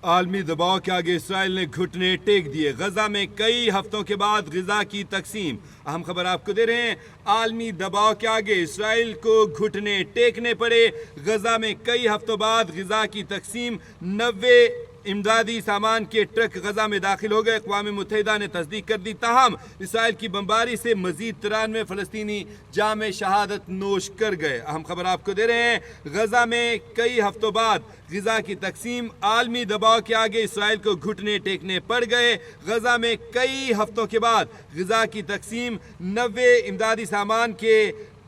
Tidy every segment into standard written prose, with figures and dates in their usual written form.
عالمی دباؤ کے آگے اسرائیل نے گھٹنے ٹیک دیے۔ غزہ میں کئی ہفتوں کے بعد غذا کی تقسیم۔ اہم خبر آپ کو دے رہے ہیں، عالمی دباؤ کے آگے اسرائیل کو گھٹنے ٹیکنے پڑے۔ غزہ میں کئی ہفتوں بعد غذا کی تقسیم۔ 90 امدادی سامان کے ٹرک غزہ میں داخل ہو گئے۔ اقوام متحدہ نے تصدیق کر دی، تاہم اسرائیل کی بمباری سے مزید 93 فلسطینی جام شہادت نوش کر گئے۔ اہم خبر آپ کو دے رہے ہیں، غزہ میں کئی ہفتوں بعد غذا کی تقسیم۔ عالمی دباؤ کے آگے اسرائیل کو گھٹنے ٹیکنے پڑ گئے۔ غزہ میں کئی ہفتوں کے بعد غذا کی تقسیم۔ 90 امدادی سامان کے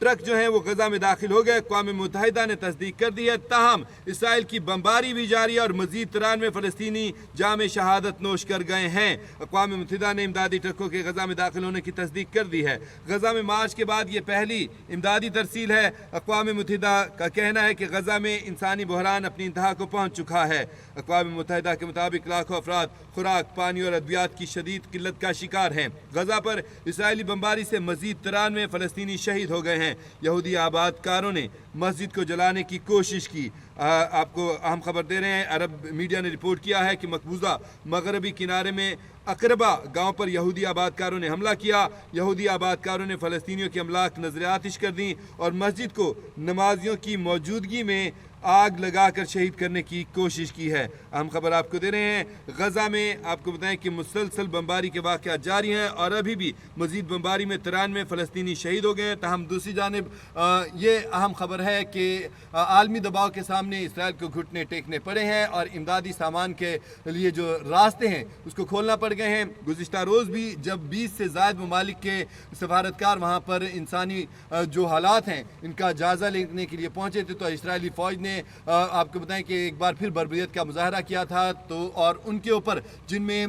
ٹرک جو ہیں وہ غزہ میں داخل ہو گئے۔ اقوام متحدہ نے تصدیق کر دی ہے، تاہم اسرائیل کی بمباری بھی جاری ہے اور مزید 93 فلسطینی جام شہادت نوش کر گئے ہیں۔ اقوام متحدہ نے امدادی ٹرکوں کے غزہ میں داخل ہونے کی تصدیق کر دی ہے۔ غزہ میں مارچ کے بعد یہ پہلی امدادی ترسیل ہے۔ اقوام متحدہ کا کہنا ہے کہ غزہ میں انسانی بحران اپنی انتہا کو پہنچ چکا ہے۔ اقوام متحدہ کے مطابق لاکھوں افراد خوراک، پانی اور ادویات کی شدید قلت کا شکار ہیں۔ غزہ پر اسرائیلی بمباری سے مزید 93 فلسطینی شہید ہو گئے ہیں۔ یہودی آباد کاروں نے مسجد کو جلانے کی کوشش کی۔ آپ کو اہم خبر دے رہے ہیں، عرب میڈیا نے رپورٹ کیا ہے کہ مقبوضہ مغربی کنارے میں اقربا گاؤں پر یہودی آباد کاروں نے حملہ کیا۔ یہودی آباد کاروں نے فلسطینیوں کی املاک نظر آتش کر دیں اور مسجد کو نمازیوں کی موجودگی میں آگ لگا کر شہید کرنے کی کوشش کی ہے۔ اہم خبر آپ کو دے رہے ہیں، غزہ میں آپ کو بتائیں کہ مسلسل بمباری کے واقعات جاری ہیں اور ابھی بھی مزید بمباری میں 93 فلسطینی شہید ہو گئے ہیں۔ تاہم دوسری جانب یہ اہم خبر ہے کہ عالمی دباؤ کے سامنے اسرائیل کو گھٹنے ٹیکنے پڑے ہیں اور امدادی سامان کے لیے جو راستے ہیں اس کو کھولنا پڑ گئے ہیں۔ گزشتہ روز بھی جب 20 سے زائد ممالک کے سفارتکار وہاں پر انسانی جو حالات ہیں ان کا جائزہ لینے کے لیے پہنچے تھے، تو اسرائیلی فوج نے آپ کو بتائیں کہ ایک بار پھر بربریت کا مظاہرہ کیا تھا، تو اور ان کے اوپر جن میں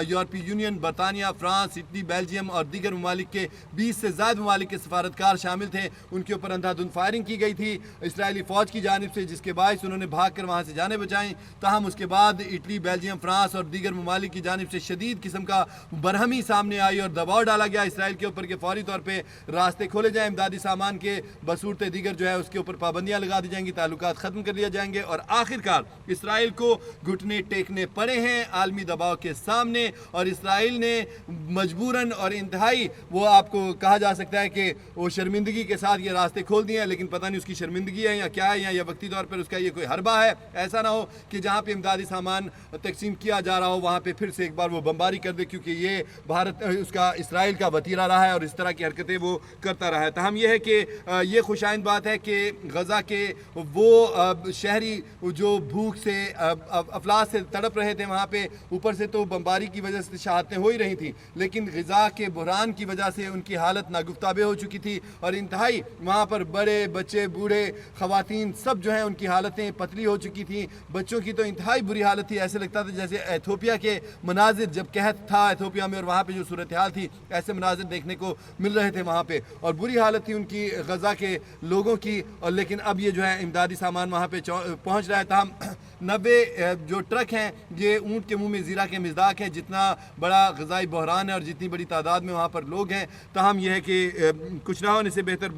یورپی یونین، برطانیہ، فرانس، اٹلی، بیلجیم اور دیگر ممالک کے 20 سے زائد ممالک کے سفارتکار شامل تھے، ان کے اوپر اندھا دھند فائرنگ کی گئی تھی اسرائیلی فوج کی جانب سے، جس کے باعث انہوں نے بھاگ کر وہاں سے جانیں بچائیں۔ تاہم اس کے بعد اٹلی، بیلجیم، فرانس اور دیگر ممالک کی جانب سے شدید قسم کا برہمی سامنے آئی اور دباؤ ڈالا گیا اسرائیل کے اوپر کہ فوری طور پہ راستے کھولے جائیں امدادی سامان کے، بصورت دیگر جو ہے اس کے اوپر پابندیاں لگا دی جائیں گی، تعلقات ختم کر لیا جائیں گے اور آخرکار اسرائیل کو گھٹنے ٹیکنے پڑے ہیں عالمی دباؤ کے سامنے، اور اسرائیل نے مجبوراً اور انتہائی وہ آپ کو کہا جا سکتا ہے کہ وہ شرمندگی کے ساتھ یہ راستے کھول دیے ہیں، لیکن پتہ نہیں اس کی شرمندگی ہے یا کیا ہے، یا وقتی طور پر اس کا یہ کوئی حربہ ہے۔ ایسا نہ ہو کہ جہاں پہ امدادی سامان تقسیم کیا جا رہا ہو وہاں پہ پھر سے ایک بار وہ بمباری کر دے، کیونکہ یہ اس کا اسرائیل کا وتیرہ رہا ہے اور اس طرح کی حرکتیں وہ کرتا رہا ہے۔ تاہم یہ ہے کہ یہ خوش آئند بات ہے کہ غزہ کے وہ شہری جو بھوک سے افلاس سے تڑپ رہے تھے وہاں پہ، اوپر سے تو بمباری کی وجہ سے شہادتیں ہو ہی رہی تھیں، لیکن غذا کے بحران کی وجہ سے ان کی حالت ناگفتابے ہو چکی تھی اور انتہائی وہاں پر بڑے بچے، بوڑھے، خواتین سب جو ہیں ان کی حالتیں پتلی ہو چکی تھیں۔ بچوں کی تو انتہائی بری حالت تھی، ایسے لگتا تھا جیسے ایتھوپیا کے مناظر، جب قحط تھا ایتھوپیا میں اور وہاں پہ جو صورتحال تھی، ایسے مناظر دیکھنے کو مل رہے تھے وہاں پہ، اور بری حالت تھی ان کی غزہ کے لوگوں کی۔ اور لیکن اب یہ جو ہے امدادی سامان وہاں پہ پہنچ رہا ہے۔ تاہم 90 جو ٹرک ہیں یہ اونٹ کے منہ میں زیرہ کے مصداق ہیں، جتنا بڑا غذائی بحران ہے اور جتنی بڑی تعداد میں وہاں پر لوگ ہیں۔ تاہم یہ ہے کہ کچھ نہ ہونے سے بہتر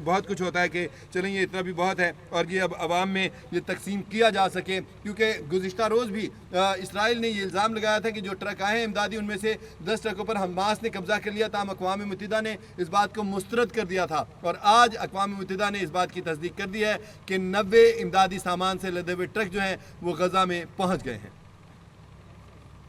بہت کچھ ہوتا ہے کہ چلیں یہ اتنا بھی بہت ہے اور یہ اب عوام میں یہ تقسیم کیا جا سکے، کیونکہ گزشتہ روز بھی اسرائیل نے یہ الزام لگایا تھا کہ جو ٹرک آئے ہیں امدادی ان میں سے 10 ٹرکوں پر حماس نے قبضہ کر لیا، تاہم اقوام متحدہ نے اس بات کو مسترد کر دیا تھا اور آج اقوام متحدہ نے اس بات کی تصدیق کر دی ہے کہ 90 امدادی سامان سے لدے ہوئے ٹرک جو ہیں وہ غزہ میں پہنچ گئے ہیں۔